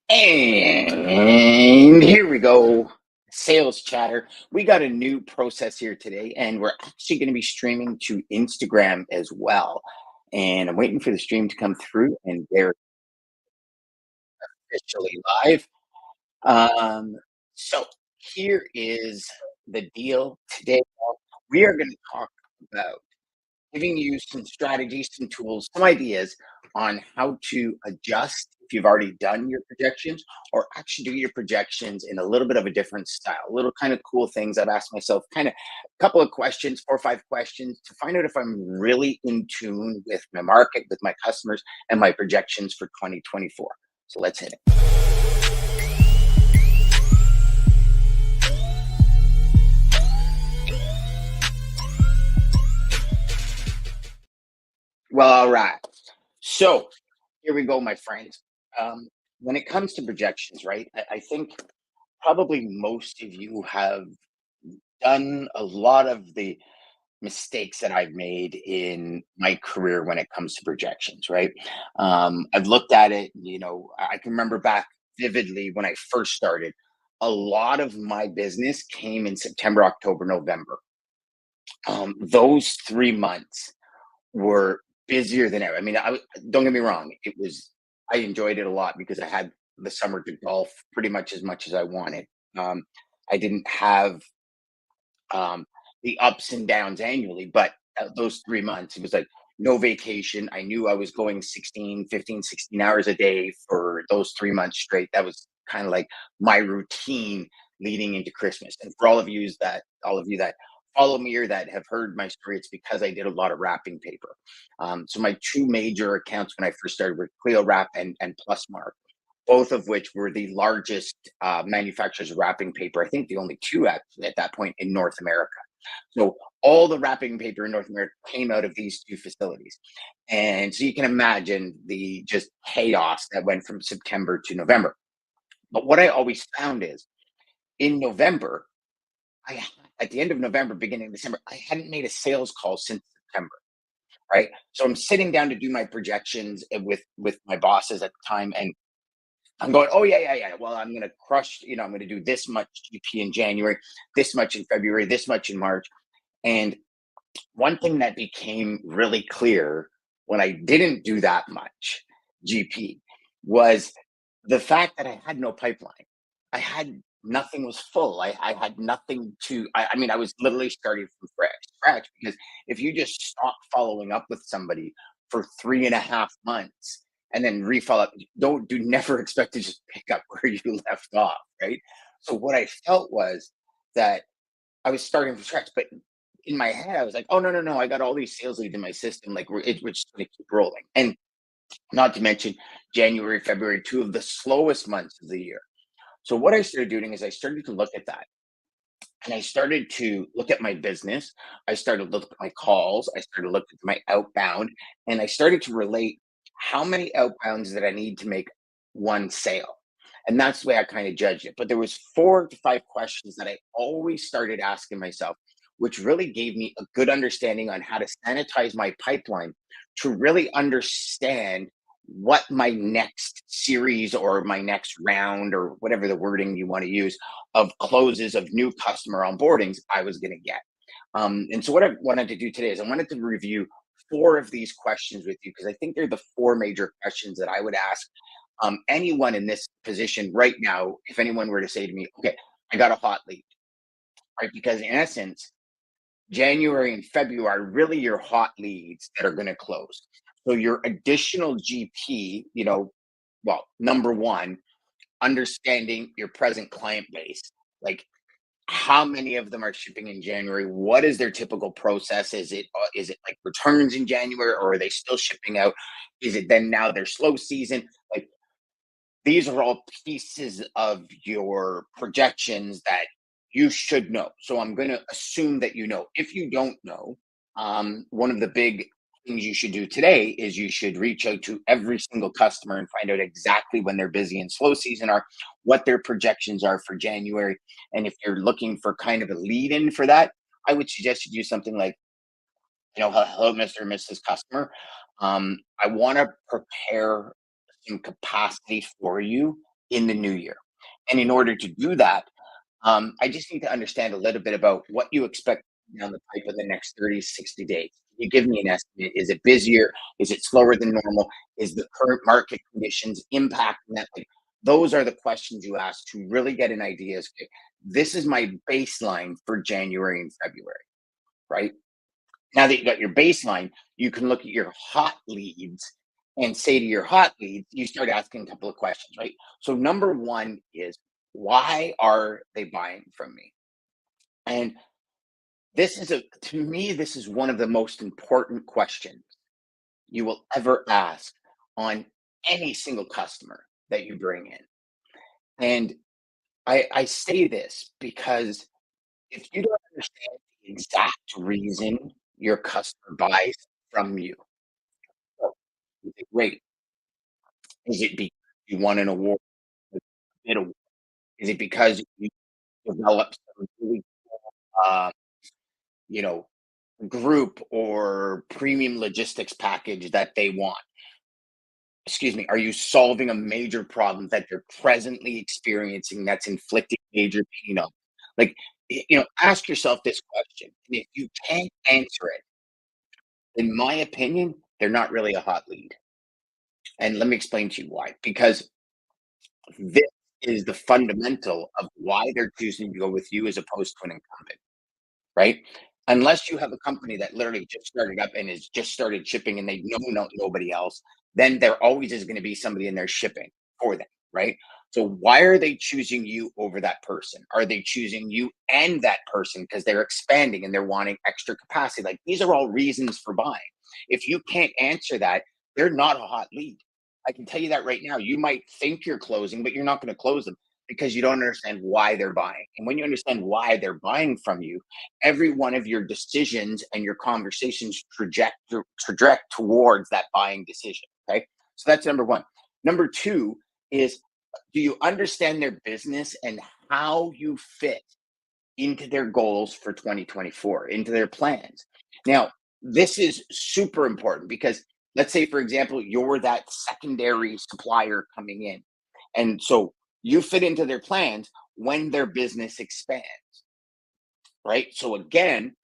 And here we go. Sales chatter. We got a new process here today, and we're actually going to be streaming to Instagram as well. And I'm waiting for the stream to come through, and they're officially live. So here is the deal today. We are going to talk about giving you some strategies, some tools, some ideas on how to adjust if you've already done your projections or actually do your projections in a little bit of a different style. Little kind of cool things I've asked myself, kind of a couple of questions, 4 or 5 questions to find out if I'm really in tune with my market, with my customers, and my projections for 2024. So let's hit it. Well, all right. So here we go, my friends. When it comes to projections, right? I think probably most of you have done a lot of the mistakes that I've made in my career when it comes to projections, right? I've looked at it, I can remember back vividly when I first started. A lot of my business came in September, October, November. Those 3 months were busier than ever. I mean, don't get me wrong, I enjoyed it a lot because I had the summer to golf pretty much as I wanted. Um, I didn't have the ups and downs annually, but those 3 months, it was like no vacation. I knew I was going 16, 15, 16 hours a day for those 3 months straight. That was kind of like my routine leading into Christmas. And for all of you that follow me or that have heard my story, it's because I did a lot of wrapping paper. So my two major accounts when I first started were Clio Wrap and Plusmark, both of which were the largest manufacturers of wrapping paper. I think the only two at that point in North America. So all the wrapping paper in North America came out of these two facilities. And so you can imagine the just chaos that went from September to November. But what I always found is in November, at the end of November, beginning of December, I hadn't made a sales call since September. Right. So I'm sitting down to do my projections with my bosses at the time. And I'm going, oh yeah, yeah, yeah. Well, I'm gonna crush, I'm gonna do this much GP in January, this much in February, this much in March. And one thing that became really clear when I didn't do that much GP was the fact that I had no pipeline. I had nothing was full. I had nothing I mean, I was literally starting from scratch because if you just stop following up with somebody for 3.5 months and then refollow up, don't do never expect to just pick up where you left off, right? So what I felt was that I was starting from scratch, but in my head, I was like, "Oh, no, no, no, I got all these sales leads in my system, like, we're just gonna keep rolling." And not to mention January, February, 2 of the slowest months of the year. So what I started doing is I started to look at that, and I started to look at my business. I started to look at my calls. I started to look at my outbound, and I started to relate how many outbounds that I need to make one sale. And that's the way I kind of judged it. But there was 4 to 5 questions that I always started asking myself, which really gave me a good understanding on how to sanitize my pipeline to really understand what my next series or my next round or whatever the wording you want to use of closes of new customer onboardings I was going to get. And so what I wanted to do today is I wanted to review 4 of these questions with you because I think they're the 4 major questions that I would ask anyone in this position right now. If anyone were to say to me, okay, I got a hot lead, right? Because in essence, January and February are really your hot leads that are going to close. So your additional GP, well, number one, understanding your present client base. Like how many of them are shipping in January? What is their typical process? Is it like returns in January, or are they still shipping out? Is it then now their slow season? Like these are all pieces of your projections that you should know. So I'm going to assume that you know. If you don't know, one of the big things you should do today is you should reach out to every single customer and find out exactly when their busy and slow season are, what their projections are for January. And if you're looking for kind of a lead in for that, I would suggest you do something like, hello, Mr. and Mrs. Customer. I want to prepare some capacity for you in the new year. And in order to do that, I just need to understand a little bit about what you expect down the pipe in the next 30, 60 days. Can you give me an estimate? Is it busier? Is it slower than normal? Is the current market conditions impacting that? Like, those are the questions you ask to really get an idea as, okay, this is my baseline for January and February, right? Now that you got your baseline, you can look at your hot leads and say to your hot leads, you start asking a couple of questions, right? So number one is, why are they buying from me? And this is a to me, this is one of the most important questions you will ever ask on any single customer that you bring in. And I say this because if you don't understand the exact reason your customer buys from you, oh, you think, wait, is it because you won an award? A bid award? Is it because you developed some really, uh, you know, group or premium logistics package that they want? Excuse me, are you solving a major problem that they're presently experiencing that's inflicting major pain on? Like, ask yourself this question. And if you can't answer it, in my opinion, they're not really a hot lead. And let me explain to you why. Because this is the fundamental of why they're choosing to go with you as opposed to an incumbent, right? Unless you have a company that literally just started up and has just started shipping and they know nobody else, then there always is going to be somebody in there shipping for them, right? So why are they choosing you over that person? Are they choosing you and that person because they're expanding and they're wanting extra capacity? Like, these are all reasons for buying. If you can't answer that, they're not a hot lead. I can tell you that right now. You might think you're closing, but you're not going to close them because you don't understand why they're buying. And when you understand why they're buying from you, every one of your decisions and your conversations traject towards that buying decision. Okay. So that's number one. Number two is, do you understand their business and how you fit into their goals for 2024, into their plans? Now, this is super important because let's say, for example, you're that secondary supplier coming in. And so you fit into their plans when their business expands, right? So again,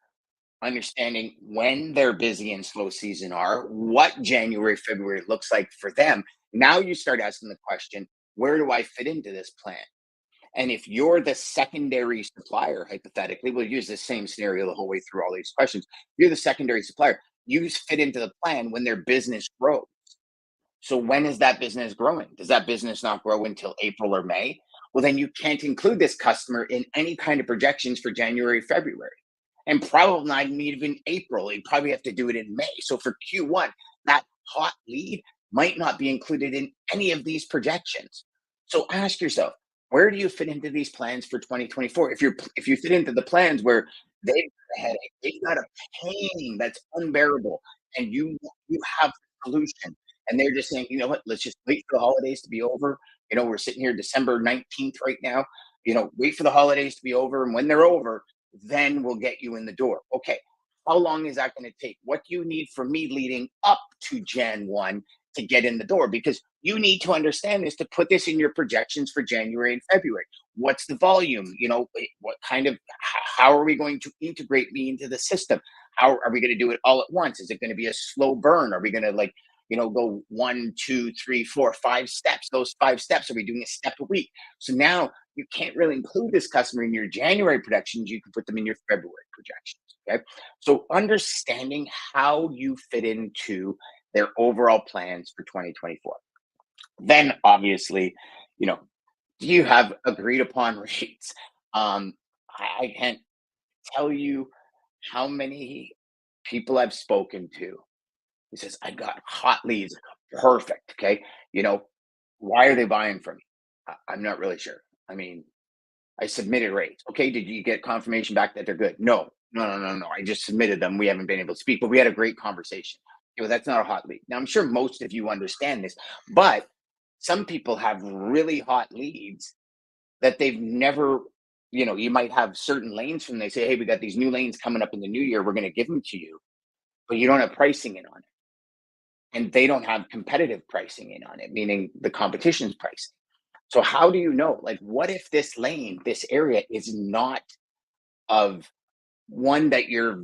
understanding when their busy and slow season are, what January, February looks like for them. Now you start asking the question, where do I fit into this plan? And if you're the secondary supplier, hypothetically, we'll use the same scenario the whole way through all these questions. You're the secondary supplier. You fit into the plan when their business grows. So when is that business growing? Does that business not grow until April or May? Well, then you can't include this customer in any kind of projections for January, February, and probably not even April. You probably have to do it in May. So for Q1, that hot lead might not be included in any of these projections. So ask yourself, where do you fit into these plans for 2024? If you fit into the plans where they've got a headache, they've got a pain that's unbearable, and you have the solution, and they're just saying, you know what, let's just wait for the holidays to be over. We're sitting here December 19th right now. Wait for the holidays to be over. And when they're over, then we'll get you in the door. Okay. How long is that going to take? What do you need from me leading up to Jan 1 to get in the door? Because you need to understand this to put this in your projections for January and February. What's the volume? What kind of, how are we going to integrate me into the system? How are we going to do it all at once? Is it going to be a slow burn? Are we going to go 1, 2, 3, 4, 5 steps? Those 5 steps, are we doing a step a week? So now you can't really include this customer in your January projections. You can put them in your February projections. Okay. So understanding how you fit into their overall plans for 2024. Then obviously, you know, do you have agreed upon rates? I can't tell you how many people I've spoken to. He says, I got hot leads. Perfect. Okay. You know, why are they buying from me? I'm not really sure. I mean, I submitted rates. Okay. Did you get confirmation back that they're good? No, no, no, no, no. I just submitted them. We haven't been able to speak, but we had a great conversation. That's not a hot lead. Now, I'm sure most of you understand this, but some people have really hot leads that they've never, you might have certain lanes from, they say, hey, we got these new lanes coming up in the new year. We're going to give them to you, but you don't have pricing in on it. And they don't have competitive pricing in on it, meaning the competition's pricing. So how do you know? Like, what if this lane, this area is not of one that you're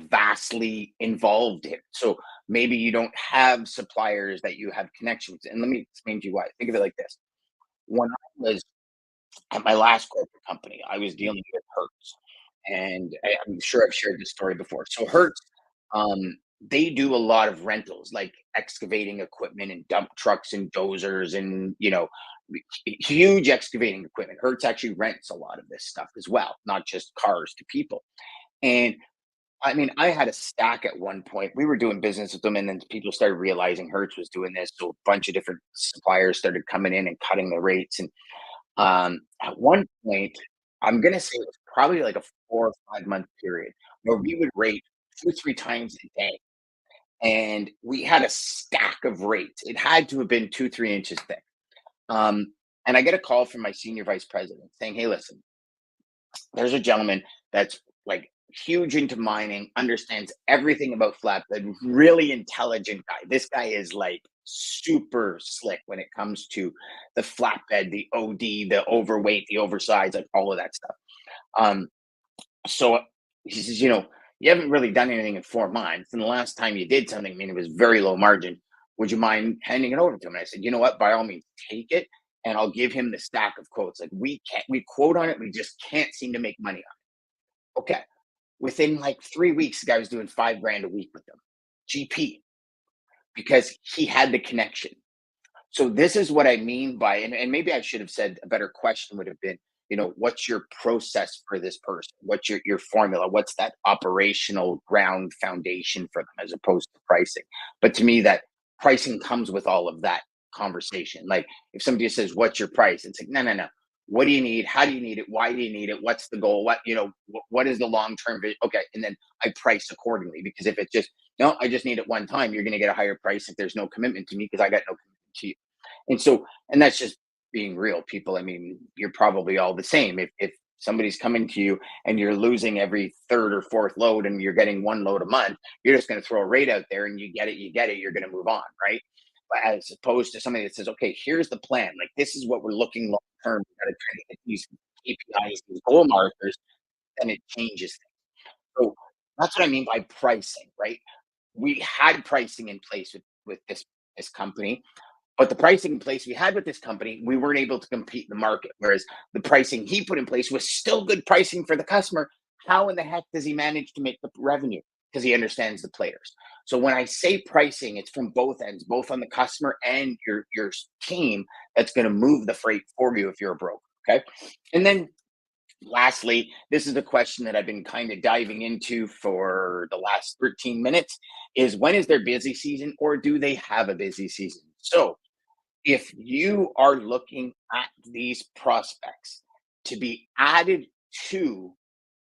vastly involved in? So maybe you don't have suppliers that you have connections. And let me explain to you why. Think of it like this. When I was at my last corporate company, I was dealing with Hertz, and I'm sure I've shared this story before. So Hertz, they do a lot of rentals, like excavating equipment and dump trucks and dozers and huge excavating equipment. Hertz actually rents a lot of this stuff as well, not just cars to people. And I mean, I had a stack at one point. We were doing business with them, and then people started realizing Hertz was doing this. So a bunch of different suppliers started coming in and cutting the rates. And at one point, I'm gonna say it was probably like a 4 or 5-month period where we would rate 2 or 3 times a day, and we had a stack of rates. It had to have been 2, 3 inches thick. Um, and I get a call from my senior vice president saying, "Hey, listen, there's a gentleman that's like huge into mining, understands everything about flatbed, really intelligent guy. This guy is like super slick when it comes to the flatbed, the OD, the overweight, the oversized, like all of that stuff." Um, so he says, you haven't really done anything in 4 months. And the last time you did something, I mean, it was very low margin. Would you mind handing it over to him? And I said, you know what? By all means, take it. And I'll give him the stack of quotes. Like we quote on it. We just can't seem to make money on it. Okay. Within like 3 weeks, the guy was doing 5 grand a week with them. GP, because he had the connection. So this is what I mean by, and maybe I should have said a better question would have been, what's your process for this person? What's your formula? What's that operational ground foundation for them as opposed to pricing? But to me, that pricing comes with all of that conversation. Like if somebody says, "What's your price?" It's like, no, no, no. What do you need? How do you need it? Why do you need it? What's the goal? What is the long term vision? Okay, and then I price accordingly because if it's just no, I just need it one time, you're going to get a higher price if there's no commitment to me because I got no commitment to you. And that's just being real, people. I mean, you're probably all the same. If somebody's coming to you and you're losing every third or fourth load and you're getting one load a month, you're just going to throw a rate out there and you get it, you're going to move on, right? But as opposed to somebody that says, okay, here's the plan. Like this is what we're looking long term. We got to try to hit these KPIs, these goal markers, then it changes things. So that's what I mean by pricing, right? We had pricing in place with this company, but the pricing in place we had with this company, we weren't able to compete in the market. Whereas the pricing he put in place was still good pricing for the customer. How in the heck does he manage to make the revenue? Because he understands the players. So when I say pricing, it's from both ends, both on the customer and your team that's going to move the freight for you if you're a broker. Okay. And then lastly, this is a question that I've been kind of diving into for the last 13 minutes is when is their busy season or do they have a busy season? So if you are looking at these prospects to be added to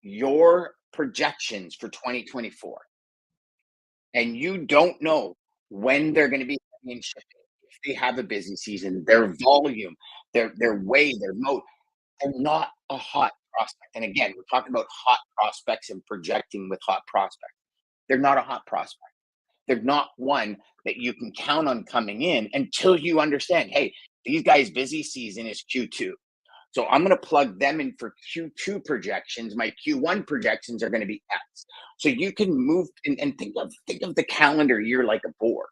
your projections for 2024 and you don't know when they're going to be in shipping, if they have a busy season, their volume, their way, their mode, they're not a hot prospect. And again, we're talking about hot prospects and projecting with hot prospects. They're not a hot prospect. They're not one that you can count on coming in until you understand, hey, these guys' busy season is Q2. So I'm going to plug them in for Q2 projections. My Q1 projections are going to be X. So you can move and think of the calendar year like a board.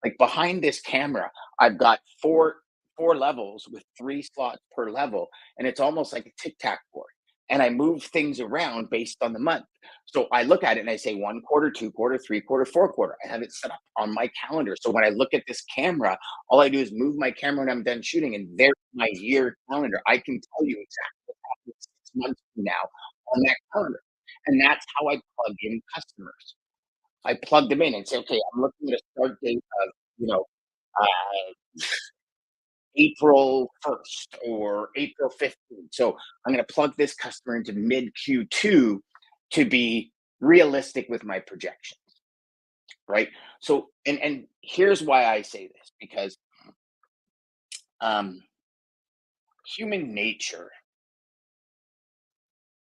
Like behind this camera, I've got four levels with 3 slots per level, and it's almost like a tic-tac board. And I move things around based on the month. So I look at it and I say 1 quarter, 2 quarter, 3 quarter, 4 quarter. I have it set up on my calendar. So when I look at this camera, all I do is move my camera when I'm done shooting, and there's my year calendar. I can tell you exactly what happens 6 months from now on that calendar. And that's how I plug in customers. I plug them in and say, okay, I'm looking at a start date of, you know, uh, April 1st or April 15th. So I'm going to plug this customer into mid Q2 to be realistic with my projections, right? So, and here's why I say this because um, human nature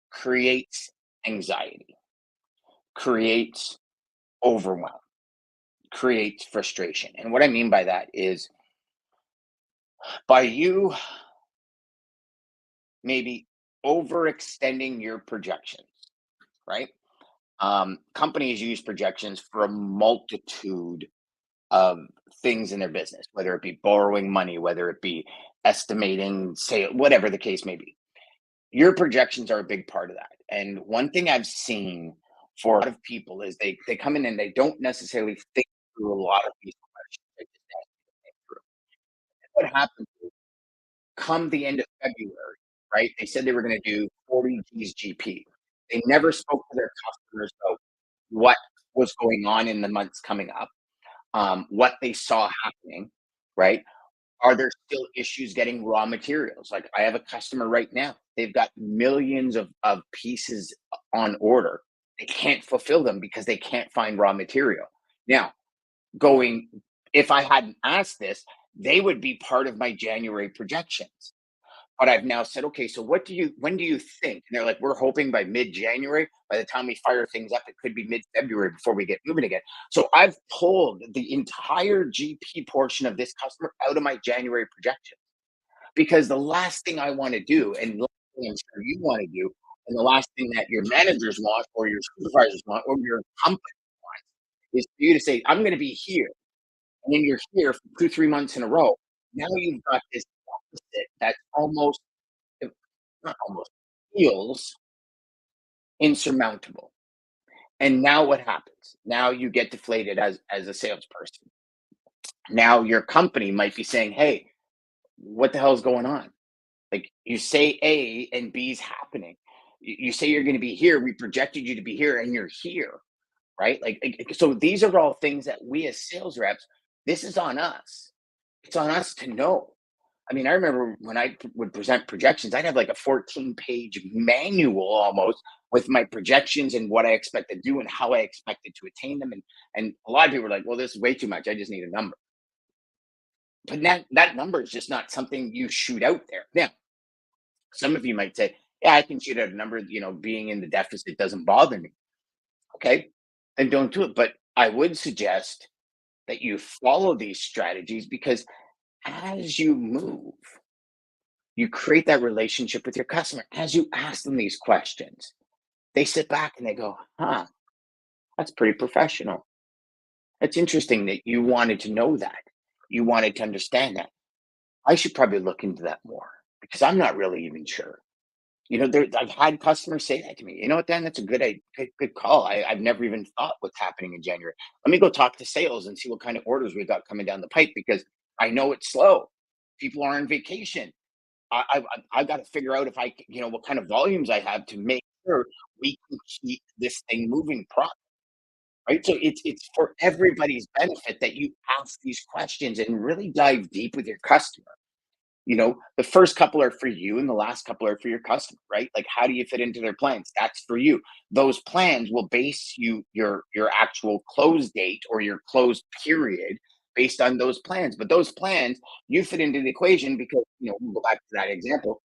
creates anxiety, creates overwhelm, creates frustration. And what I mean by that is by you maybe overextending your projections, right? Companies use projections for a multitude of things in their business, whether it be borrowing money, whether it be estimating, say, whatever the case may be. Your projections are a big part of that. And one thing I've seen for a lot of people is they come in and they don't necessarily think through a lot of these questions. They just ask you to think through. What happens is, come the end of February, right? They said they were going to do 40 G's GP. They never spoke to their customers about what was going on in the months coming up, what they saw happening, right? Are there still issues getting raw materials? Like, I have a customer right now. They've got millions of pieces on order. They can't fulfill them because they can't find raw material. Now, going if I hadn't asked this, they would be part of my January projections. But I've now said, okay, so when do you think? And they're like, we're hoping by mid-January. By the time we fire things up, it could be mid-February before we get moving again. So I've pulled the entire GP portion of this customer out of my January projection, because the last thing I want to do, and the last thing I'm sure you want to do, and the last thing that your managers want or your supervisors want or your company wants is for you to say, I'm going to be here. And then you're here for 2, 3 months in a row. Now you've got this deficit that's almost, not almost, feels insurmountable. And now what happens? Now you get deflated as a salesperson. Now your company might be saying, "Hey, what the hell is going on? Like, you say A and B is happening. You say you're going to be here. We projected you to be here, and you're here, right? So these are all things that we as sales reps. This is on us. It's on us to know. I mean, I remember when I would present projections, I'd have like a 14-page manual almost with my projections and what I expect to do and how I expected to attain them. And a lot of people were like, well, this is way too much. I just need a number. But that number is just not something you shoot out there. Now, some of you might say, yeah, I can shoot out a number, being in the deficit doesn't bother me. Okay, then don't do it. But I would suggest that you follow these strategies, because as you move, you create that relationship with your customer. As you ask them these questions, they sit back and they go, huh, that's pretty professional. It's interesting that you wanted to know that. You wanted to understand that. I should probably look into that more, because I'm not really even sure. I've had customers say that to me. You know what, Dan? That's a good call. I've never even thought what's happening in January. Let me go talk to sales and see what kind of orders we got coming down the pipe, because I know it's slow. People are on vacation. I've got to figure out if what kind of volumes I have to make sure we can keep this thing moving properly, right? So it's for everybody's benefit that you ask these questions and really dive deep with your customer. The first couple are for you and the last couple are for your customer, right? Like, how do you fit into their plans? That's for you. Those plans will base your actual close date or your close period based on those plans. But those plans, you fit into the equation, because we'll go back to that example,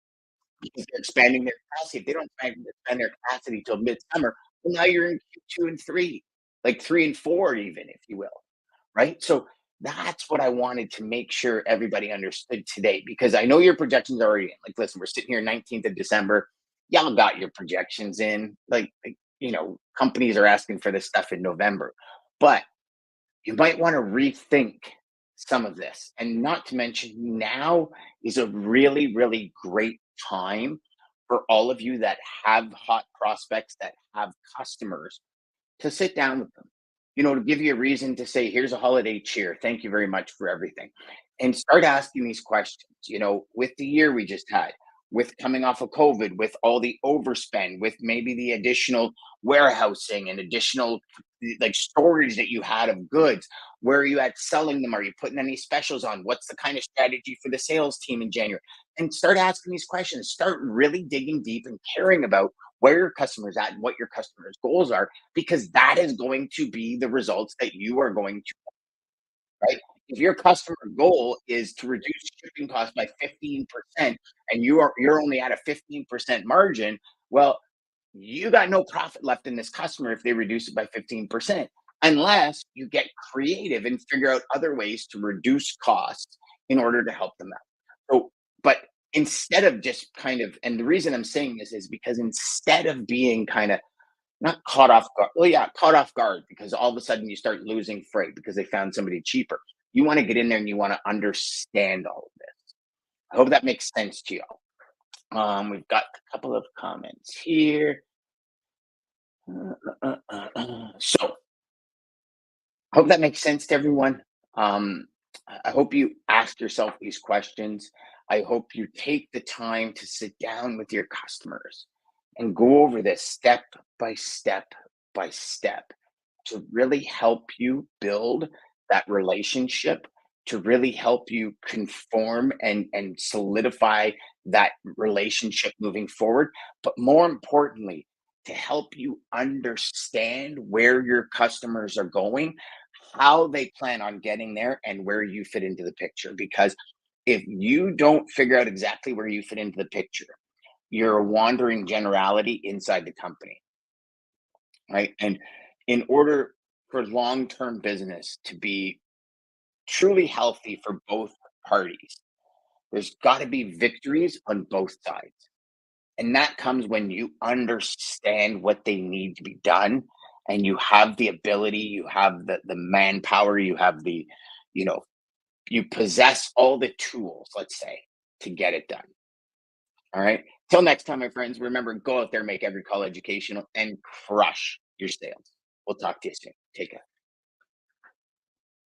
because they're expanding their capacity. If they don't expand their capacity till midsummer, well, now you're in Q2 and 3, like 3 and 4, even, if you will, right? So that's what I wanted to make sure everybody understood today, because I know your projections are already in. Like, listen, we're sitting here 19th of December. Y'all got your projections in. Companies are asking for this stuff in November, but you might want to rethink some of this. And not to mention, now is a really, really great time for all of you that have hot prospects, that have customers, to sit down with them, to give you a reason to say, here's a holiday cheer. Thank you very much for everything. And start asking these questions, with the year we just had, with coming off of COVID, with all the overspend, with maybe the additional warehousing and additional, like, storage that you had of goods. Where are you at selling them? Are you putting any specials on? What's the kind of strategy for the sales team in January? And start asking these questions. Start really digging deep and caring about where your customers at and what your customers' goals are, because that is going to be the results that you are going to, right? If your customer goal is to reduce shipping costs by 15%, and you're only at a 15% margin, well, you got no profit left in this customer if they reduce it by 15%, unless you get creative and figure out other ways to reduce costs in order to help them out. So, but instead of just kind of, and the reason I'm saying this is because instead of being kind of not caught off guard, well, yeah, caught off guard because all of a sudden you start losing freight because they found somebody cheaper. You want to get in there and you want to understand all of this. I hope that makes sense to you. We've got a couple of comments here. So, I hope that makes sense to everyone. I hope you ask yourself these questions. I hope you take the time to sit down with your customers and go over this step by step by step to really help you build that relationship, to really help you conform and solidify that relationship moving forward. But more importantly, to help you understand where your customers are going, how they plan on getting there, and where you fit into the picture. Because if you don't figure out exactly where you fit into the picture, you're a wandering generality inside the company, right? And in order for long term business to be truly healthy for both parties, there's got to be victories on both sides. And that comes when you understand what they need to be done and you have the ability, you have the manpower, you have the, you know, you possess all the tools, let's say, to get it done. All right. Till next time, my friends, remember, go out there, make every call educational, and crush your sales. We'll talk to you soon. Take care.